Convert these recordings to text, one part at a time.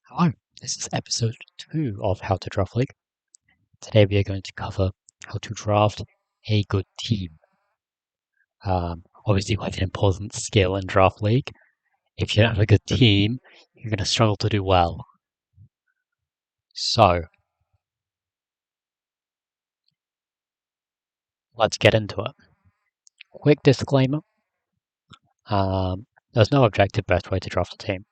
Hello, this is episode 2 of How to Draft League. Today we are going to cover how to draft a good team. Obviously quite an important skill in Draft League. If you don't have a good team, you're going to struggle to do well. So, let's get into it. Quick disclaimer, there's no objective best way to draft a team.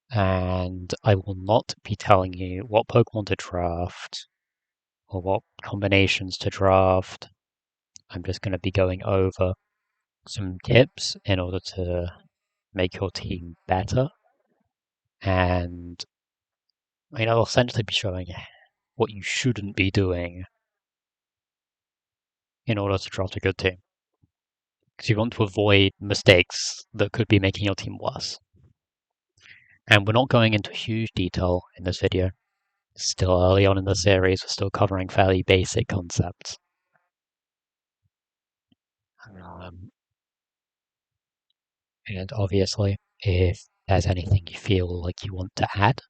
And I will not be telling you what Pokemon to draft or what combinations to draft. I'm just going to be going over some tips in order to make your team better, and I'll essentially be showing what you shouldn't be doing in order to draft a good team, because you want to avoid mistakes that could be making your team worse. And we're not going into huge detail in this video. It's still early on in the series, we're still covering fairly basic concepts. And obviously, if there's anything you feel like you want to add,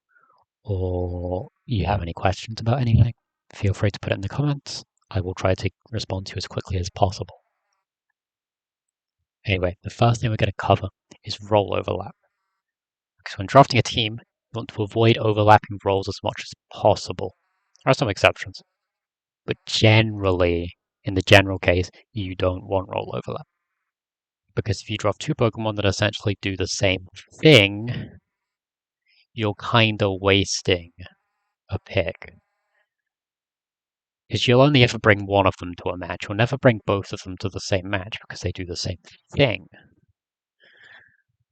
or you have any questions about anything, feel free to put it in the comments. I will try to respond to you as quickly as possible. Anyway, the first thing we're going to cover is role overlap. Because when drafting a team, you want to avoid overlapping roles as much as possible. There are some exceptions, but generally, in the general case, you don't want role overlap. Because if you draft two Pokemon that essentially do the same thing, you're kind of wasting a pick. Because you'll only ever bring one of them to a match. You'll never bring both of them to the same match because they do the same thing.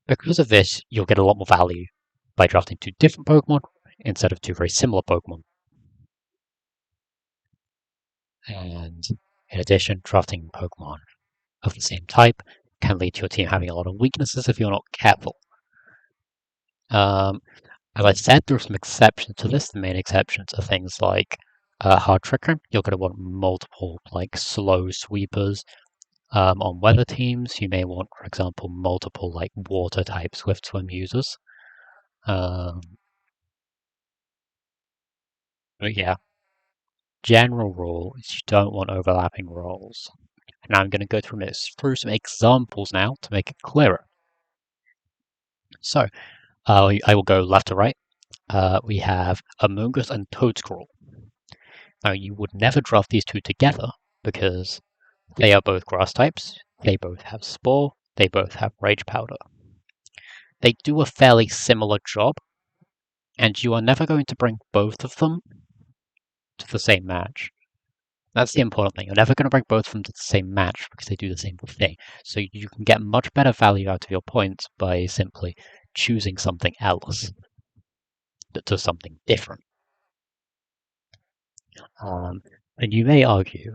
Because of this, you'll get a lot more value by drafting two different Pokemon instead of two very similar Pokemon. And in addition, drafting Pokemon of the same type can lead to your team having a lot of weaknesses if you're not careful. As I said, there are some exceptions to this. The main exceptions are things like Hard Trick-Room. You're going to want multiple slow sweepers. On weather teams, you may want, for example, multiple water type Swift Swim users. But yeah, general rule is you don't want overlapping roles. Now I'm going to go through some examples now to make it clearer. So I will go left to right. We have Amoonguss and Toedscruel. Now you would never draft these two together because they are both grass types, they both have Spore, they both have Rage Powder. They do a fairly similar job, and you are never going to bring both of them to the same match. That's the important thing. You're never going to bring both of them to the same match because they do the same thing. So you can get much better value out of your points by simply choosing something else that does something different. And you may argue,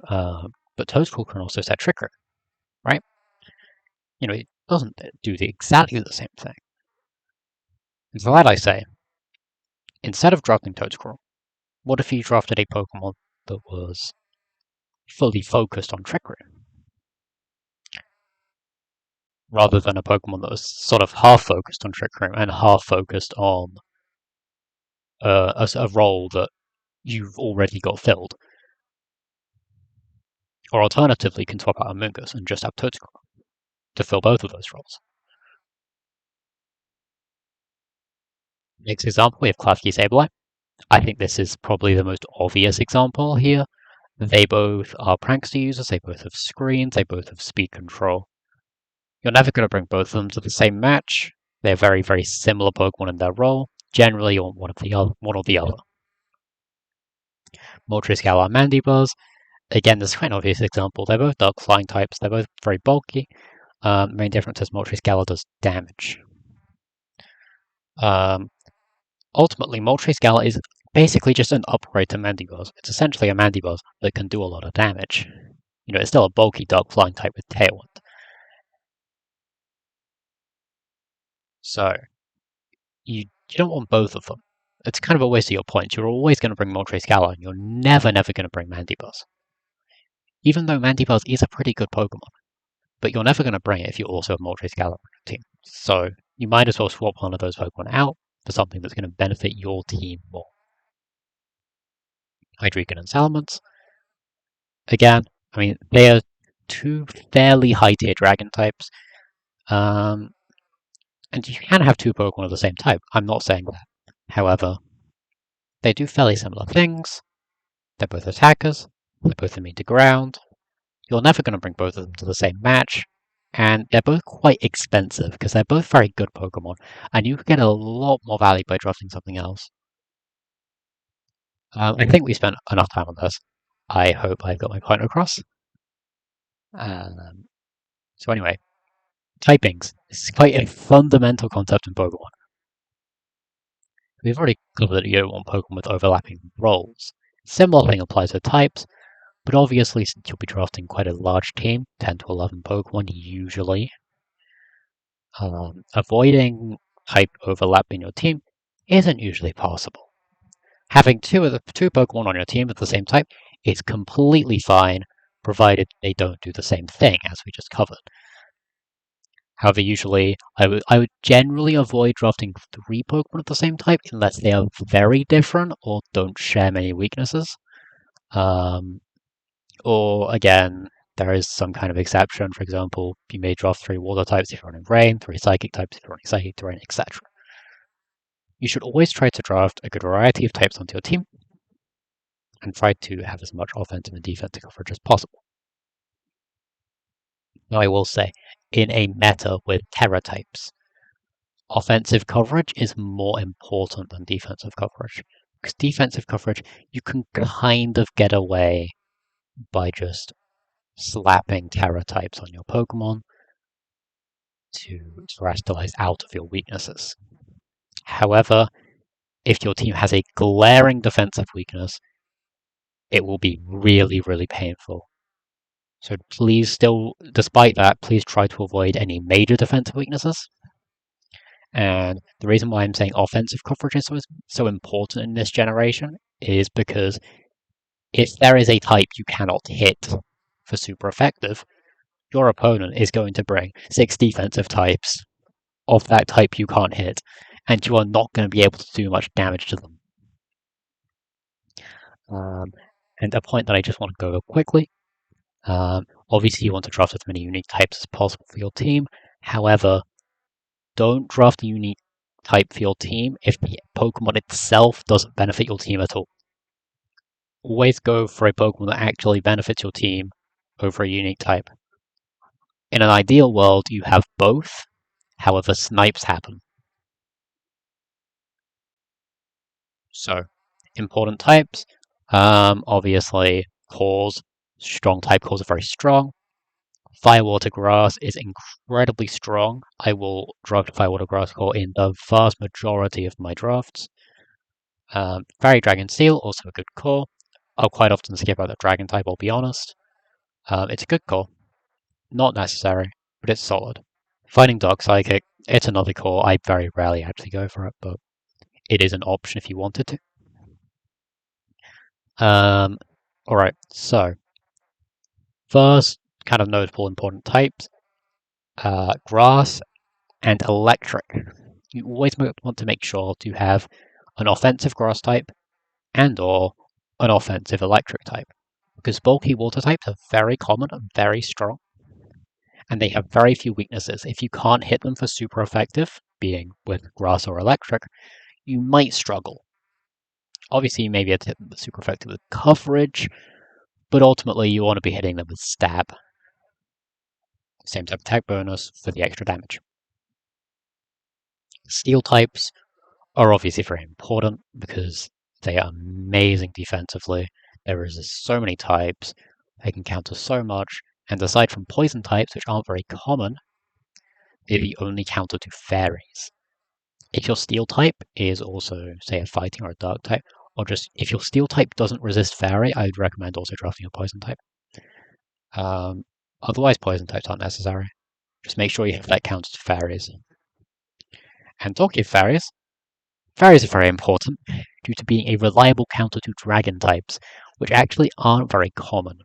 but Toedscruel can also set Trick Room, right? It doesn't do exactly the same thing. And for that I say, instead of drafting Toedscruel, what if you drafted a Pokemon that was fully focused on Trick Room, rather than a Pokemon that was sort of half focused on Trick Room and half focused on a role that you've already got filled? Or alternatively, you can swap out Amoonguss and just have Toedscruel to fill both of those roles. Next example, we have Klefki Sableye. I think this is probably the most obvious example here. They both are Prankster users, they both have screens, they both have speed control. You're never going to bring both of them to the same match. They're very, very similar Pokemon in their role. Generally, you want one or the other. Moltres, Galar, Mandibuzz. Again, this is quite an obvious example. They're both dark flying types. They're both very bulky. The main difference is Moltres Galar does damage. Ultimately, Moltres Galar is basically just an upgrade to Mandibuzz. It's essentially a Mandibuzz that can do a lot of damage. It's still a bulky dark flying type with Tailwind. So, you don't want both of them. It's kind of a waste of your points. You're always going to bring Moltres Galar, and you're never going to bring Mandibuzz. Even though Mandibuzz is a pretty good Pokemon, but you're never going to bring it if you also have Moltres Galar on your team. So you might as well swap one of those Pokemon out for something that's going to benefit your team more. Hydreigon and Salamence. Again, I mean, they are two fairly high-tier dragon types. And you can have two Pokemon of the same type. I'm not saying that. However, they do fairly similar things. They're both attackers. They're both immune to ground. You're never going to bring both of them to the same match. And they're both quite expensive because they're both very good Pokemon. And you can get a lot more value by drafting something else. I think we spent enough time on this. I hope I got my point across. So anyway, typings. This is quite a fundamental concept in Pokemon. We've already covered that you don't want Pokemon with overlapping roles. Similar thing applies to types, but obviously since you'll be drafting quite a large team, 10 to 11 Pokemon usually, avoiding type overlap in your team isn't usually possible. Having two Pokemon on your team of the same type is completely fine, provided they don't do the same thing, as we just covered. However, usually I would generally avoid drafting 3 Pokemon of the same type unless they are very different or don't share many weaknesses. Or again, there is some kind of exception. For example, you may draft 3 water types if you're running rain, 3 psychic types if you're running psychic terrain, etc. You should always try to draft a good variety of types onto your team and try to have as much offensive and defensive coverage as possible. Now, I will say, in a meta with Terra types, offensive coverage is more important than defensive coverage. Because defensive coverage, you can kind of get away by just slapping Terra types on your Pokemon to terrestrialize out of your weaknesses. However, if your team has a glaring defensive weakness, it will be really, really painful. So please still, despite that, please try to avoid any major defensive weaknesses. And the reason why I'm saying offensive coverage is so important in this generation is because if there is a type you cannot hit for super effective, your opponent is going to bring 6 defensive types of that type you can't hit, and you are not going to be able to do much damage to them. And a point that I just want to go over quickly. Obviously, you want to draft as many unique types as possible for your team. However, don't draft a unique type for your team if the Pokemon itself doesn't benefit your team at all. Always go for a Pokemon that actually benefits your team over a unique type. In an ideal world, you have both. However, snipes happen. So, important types. Obviously, cores. Strong type cores are very strong. Firewater Grass is incredibly strong. I will draft a Firewater Grass core in the vast majority of my drafts. Fairy Dragon Steel, also a good core. I'll quite often skip out the Dragon type, I'll be honest. It's a good core. Not necessary, but it's solid. Fighting Dark Psychic, it's another core. I very rarely actually go for it, but it is an option if you wanted to. Alright, so first kind of notable important types, grass and electric. You always want to make sure to have an offensive grass type and or an offensive electric type, because bulky water types are very common and very strong, and they have very few weaknesses. If you can't hit them for super effective, being with grass or electric, you might struggle. Obviously, you may be able to hit them super effective with coverage, but ultimately you want to be hitting them with stab. Same type attack bonus for the extra damage. Steel types are obviously very important because they are amazing defensively. There resist so many types, they can counter so much, and aside from poison types, which aren't very common, they're the only counter to fairies. If your steel type is also, say, a fighting or a dark type, or just if your steel type doesn't resist fairy, I would recommend also drafting a poison type. Otherwise, poison types aren't necessary. Just make sure you have that counter to fairies. And talking of fairies, fairies are very important due to being a reliable counter to dragon types, which actually aren't very common.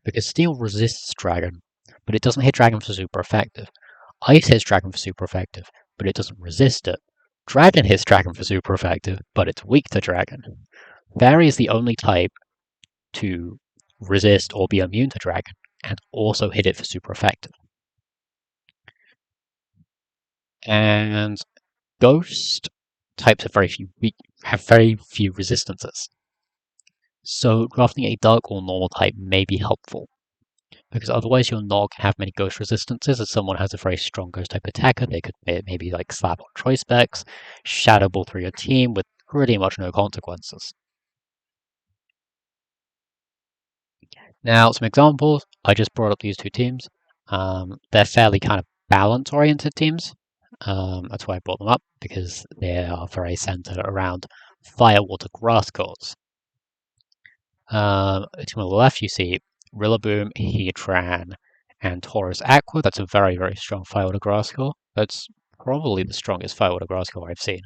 Because steel resists dragon, but it doesn't hit dragon for super effective. Ice hits dragon for super effective, but it doesn't resist it. Dragon hits Dragon for super effective, but it's weak to Dragon. Fairy is the only type to resist or be immune to Dragon, and also hit it for super effective. And Ghost types have very few resistances. So drafting a Dark or Normal type may be helpful, because otherwise you'll not have many Ghost resistances. If someone has a very strong Ghost type attacker, they could maybe like slap on Choice Specs, Shadow Ball through your team with pretty much no consequences. Now, some examples. I just brought up these two teams. They're fairly kind of balance-oriented teams. That's why I brought them up, because they are very centered around fire, water, grass cores. To the left, you see Rillaboom, Heatran, and Taurus Aqua. That's a very, very strong fire, water, grass core. That's probably the strongest fire, water, grass core I've seen.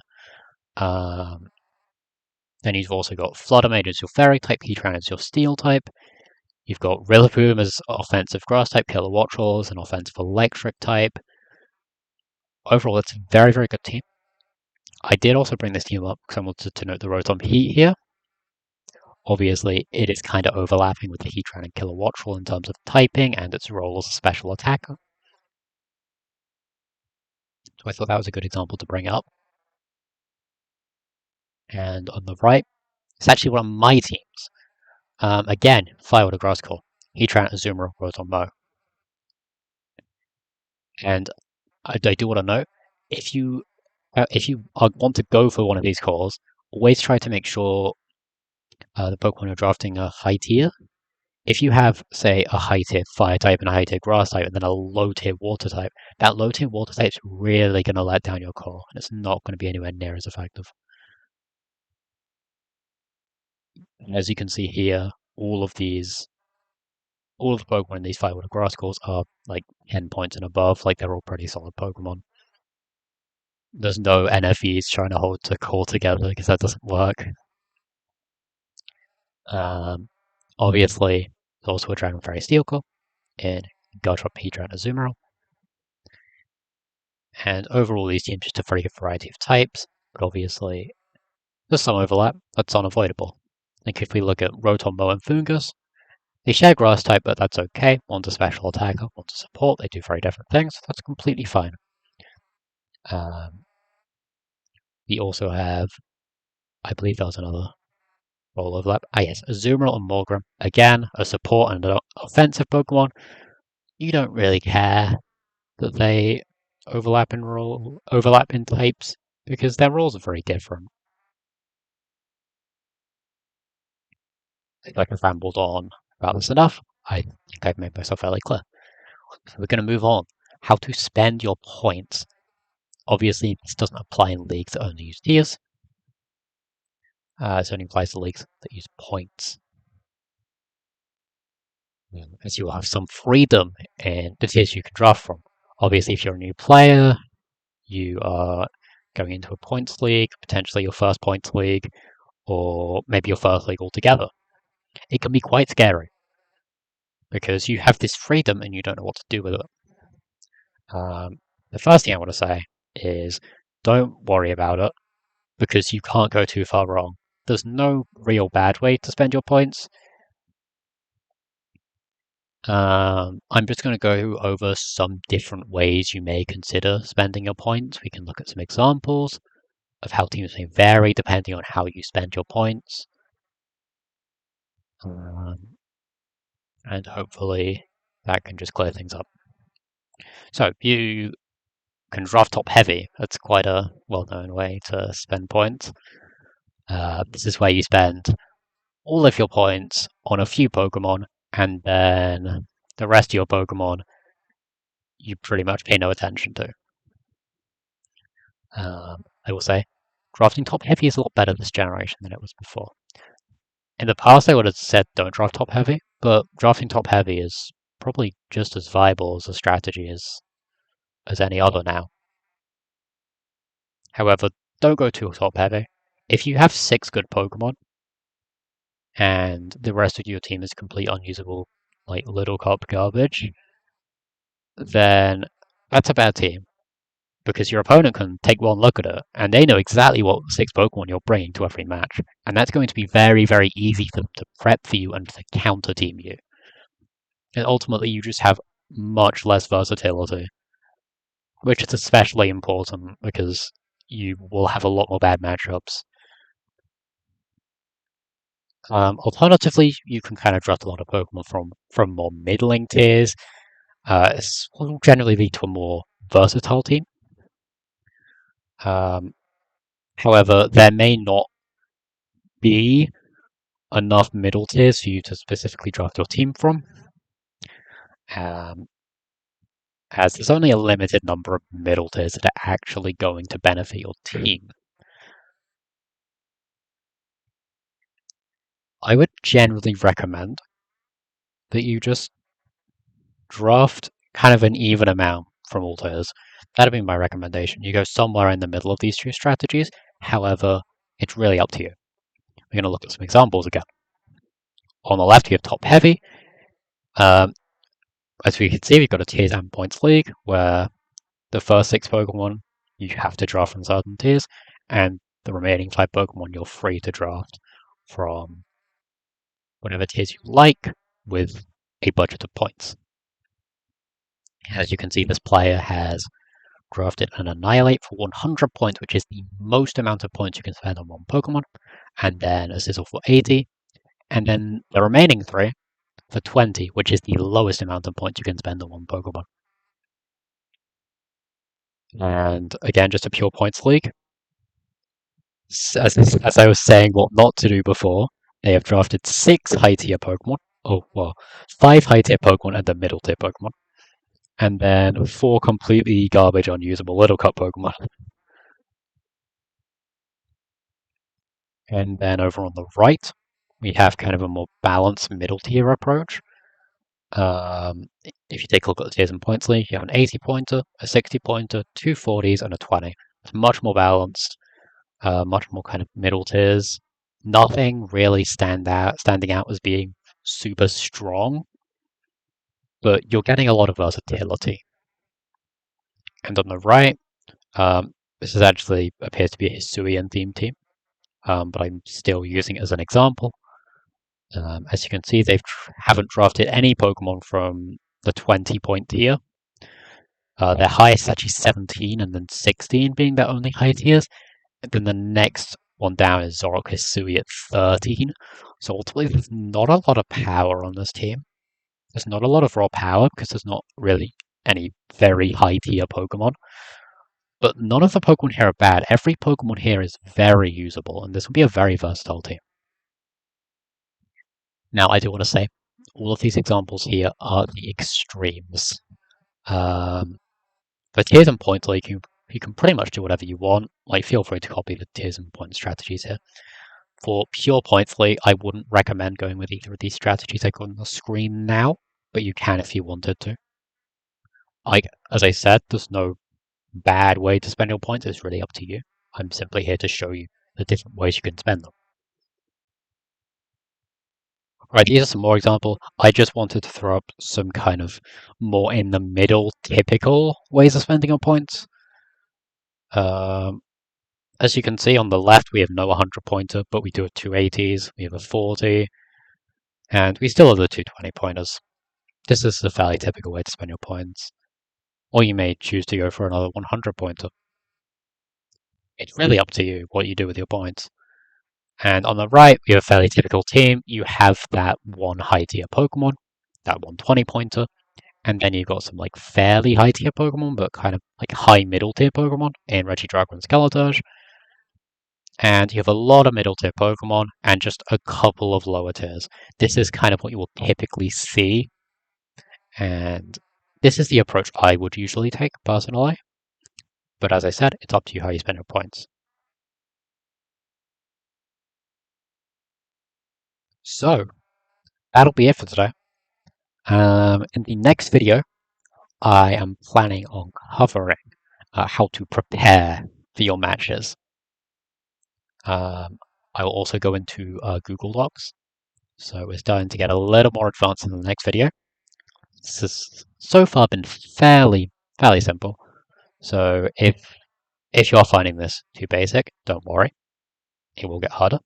Then you've also got Fluttermane as your fairy type, Heatran as your steel type. You've got Rillaboom as offensive grass type, Kilowattrel as an offensive electric type. Overall, it's a very, very good team. I did also bring this team up because I wanted to note the Rotom Heat here. Obviously, it is kind of overlapping with the Heatran and Kilowattrel in terms of typing and its role as a special attacker. So I thought that was a good example to bring up. And on the right, it's actually one of my teams. Again, Fire Water Grass Core, Heatran, Azumarill, Rotom Mow. And I do want to note, if you want to go for one of these cores, always try to make sure the Pokemon you're drafting are high tier. If you have, say, a high tier fire type and a high tier grass type, and then a low tier water type, that low tier water type is really going to let down your core, and it's not going to be anywhere near as effective. And as you can see here, all of the Pokemon in these fire water grass cores are like 10 points and above, like they're all pretty solid Pokemon. There's no NFEs trying to hold the core together because that doesn't work. Obviously, there's also a Dragon Fairy Steel core in Garchomp, Heatran, and Azumarill. And overall, these teams just a very good variety of types, but obviously, there's some overlap that's unavoidable. Like if we look at Rotom, Mow, and Foongus, they share grass type, but that's okay. One's a special attacker, one's a support. They do very different things. That's completely fine. We also have, I believe there was another role overlap. Yes, Azumarill and Morgrem. Again, a support and an offensive Pokemon. You don't really care that they overlap in types because their roles are very different. I feel like I've rambled on about this enough. I think I've made myself fairly clear. So we're going to move on. How to spend your points. Obviously, this doesn't apply in leagues that only use tiers. This only applies to leagues that use points. As you will have some freedom in the tiers you can draft from. Obviously, if you're a new player, you are going into a points league, potentially your first points league, or maybe your first league altogether. It can be quite scary because you have this freedom and you don't know what to do with it. The first thing I want to say is don't worry about it because you can't go too far wrong. There's no real bad way to spend your points. I'm just going to go over some different ways you may consider spending your points. We can look at some examples of how teams may vary depending on how you spend your points. And hopefully that can just clear things up. So you can draft top heavy. That's quite a well-known way to spend points. This is where you spend all of your points on a few Pokemon, and then the rest of your Pokemon you pretty much pay no attention to. I will say, drafting top heavy is a lot better this generation than it was before. In the past, I would have said don't draft top heavy, but drafting top heavy is probably just as viable as a strategy as any other now. However, don't go too top heavy. If you have 6 good Pokemon, and the rest of your team is complete unusable, like little cup garbage, then that's a bad team. because your opponent can take one look at it, and they know exactly what 6 Pokemon you're bringing to every match, and that's going to be very, very easy for them to prep for you and to counter team you. And ultimately, you just have much less versatility, which is especially important because you will have a lot more bad matchups. Alternatively, you can kind of draft a lot of Pokemon from more middling tiers. This will generally lead to a more versatile team. However, there may not be enough middle tiers for you to specifically draft your team from, as there's only a limited number of middle tiers that are actually going to benefit your team. I would generally recommend that you just draft kind of an even amount from all tiers. That'd be my recommendation. You go somewhere in the middle of these two strategies. However, it's really up to you. We're going to look at some examples again. On the left, you have top heavy. As we can see, we've got a tiers and points league where the first 6 Pokemon you have to draft from certain tiers, and the remaining 5 Pokemon you're free to draft from whatever tiers you like with a budget of points. As you can see, this player has drafted an Annihilate for 100 points, which is the most amount of points you can spend on one Pokemon, and then a Sizzle for 80, and then the remaining 3 for 20, which is the lowest amount of points you can spend on one Pokemon. And again, just a pure points league. As I was saying what not to do before, they have drafted 6 high tier Pokemon. Oh, well, 5 high tier Pokemon and the middle tier Pokemon. And then 4 completely garbage, unusable Little Cup Pokemon. And then over on the right, we have kind of a more balanced middle tier approach. If you take a look at the tiers and points league, you have an 80 pointer, a 60 pointer, 2 40s, and a 20. It's much more balanced, much more kind of middle tiers. Nothing really standing out as being super strong, but you're getting a lot of versatility. And on the right, this is actually appears to be a Hisuian themed team, but I'm still using it as an example. As you can see, they haven't drafted any Pokemon from the 20-point tier. Their highest is actually 17, and then 16 being their only high tiers. And then the next one down is Zoroark Hisui at 13. So ultimately, there's not a lot of power on this team. There's not a lot of raw power because there's not really any very high tier Pokemon. But none of the Pokemon here are bad. Every Pokemon here is very usable, and this will be a very versatile team. Now, I do want to say, all of these examples here are the extremes. For tiers and points, like you can pretty much do whatever you want. Like, feel free to copy the tiers and point strategies here. For pure points league, I wouldn't recommend going with either of these strategies I got on the screen now, but you can if you wanted to. Like, as I said, there's no bad way to spend your points. It's really up to you. I'm simply here to show you the different ways you can spend them. Right, these are some more examples. I just wanted to throw up some kind of more in the middle, typical ways of spending your points. As you can see on the left, we have no 100 pointer, but we do have 280s, we have a 40, and we still have the 220 pointers. This is a fairly typical way to spend your points. Or you may choose to go for another 100 pointer. It's really up to you what you do with your points. And on the right, we have a fairly typical team. You have that one high tier Pokemon, that 120 pointer, and then you've got some like fairly high tier Pokemon, but kind of like high middle tier Pokemon in Regidrago and Skeleturge. And you have a lot of middle tier Pokemon and just a couple of lower tiers. This is kind of what you will typically see. And this is the approach I would usually take personally. But as I said, it's up to you how you spend your points. So, that'll be it for today. In the next video, I am planning on covering how to prepare for your matches. I will also go into Google Docs, so we're starting to get a little more advanced in the next video. This has so far been fairly simple, So if you're finding this too basic, don't worry, it will get harder.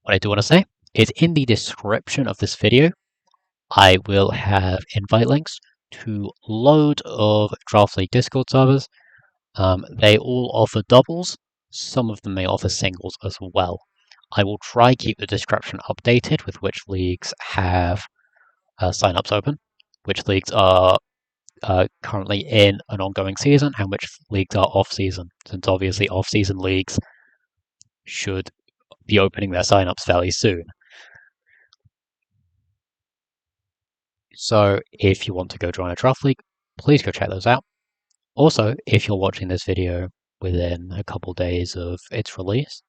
What I do want to say is in the description of this video, I will have invite links to load of Draft League Discord servers. They all offer doubles. Some of them may offer singles as well. I will try keep the description updated with which leagues have signups open, which leagues are currently in an ongoing season, and which leagues are off-season, since obviously off-season leagues should be opening their signups fairly soon. So if you want to go join a draft league, please go check those out. Also, if you're watching this video within a couple days of its release,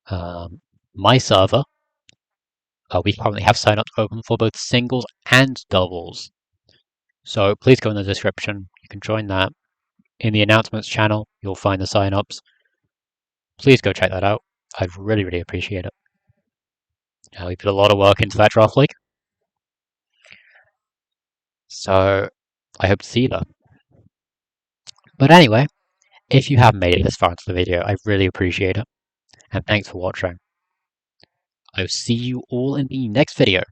my server, we currently have signups open for both singles and doubles. So please go in the description. You can join that. In the announcements channel, you'll find the signups. Please go check that out. I'd really, really appreciate it. We put a lot of work into that draft league. So I hope to see you there. But anyway, if you have made it this far into the video, I really appreciate it. And thanks for watching. I'll see you all in the next video.